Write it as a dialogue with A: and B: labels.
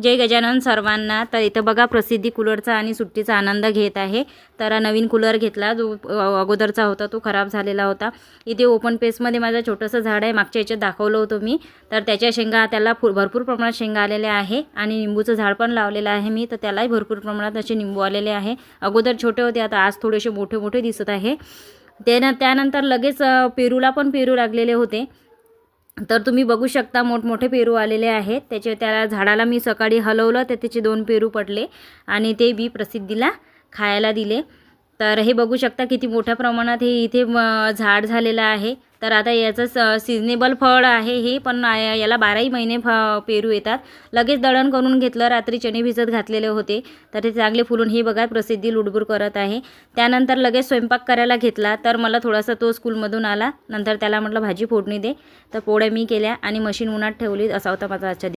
A: जय गजानन सर्वांना. तर इथं बघा प्रसिद्धी कूलरचा आणि सुट्टीचा आनंद घेत आहे. तर नवीन कूलर घेतला, जो अगोदरचा होता तो खराब झालेला होता. इथे ओपन पेसमध्ये माझं छोटंसं झाड आहे, मागच्या याच्यात दाखवलं होतं मी. तर त्याच्या शेंगा, त्याला भरपूर प्रमाणात शेंगा आलेल्या आहे. आणि निंबूचं झाड पण लावलेलं आहे मी, तर त्यालाही भरपूर प्रमाणात असे निंबू आलेले आहे. अगोदर छोटे होते, आता आज थोडेसे मोठे मोठे दिसत आहे. त्यानंतर लगेच पेरूला पण पेरू लागलेले होते. तर तुम्ही बघू शकता मोठमोठे पेरू आलेले आहेत. त्या झाडाला मी सकाळी हलवलं तर त्याचे 2 पेरू पडले आणि ते बी प्रसिद्धीला खायला दिले. तर हे बघू शकता किती मोठ्या प्रमाणात हे इथे झाड झालेलं आहे. तर आता याचं सिजनेबल फळ आहे हे, पण याला 12ही महिने पेरू येतात. लगेच दळण करून घेतलं, रात्री चणे भिजत घातलेले होते, तर ते चांगले फुलून हे बघा प्रसिद्धी लुडबुड करत आहे. त्यानंतर लगेच स्वयंपाक करायला घेतला. तर मला थोडासा तो स्कूलमधून आला, नंतर त्याला म्हटलं भाजी फोडणी दे. तर पोळ्या मी केल्या आणि मशीन उन्हात ठेवली. असा होता माझा आजचा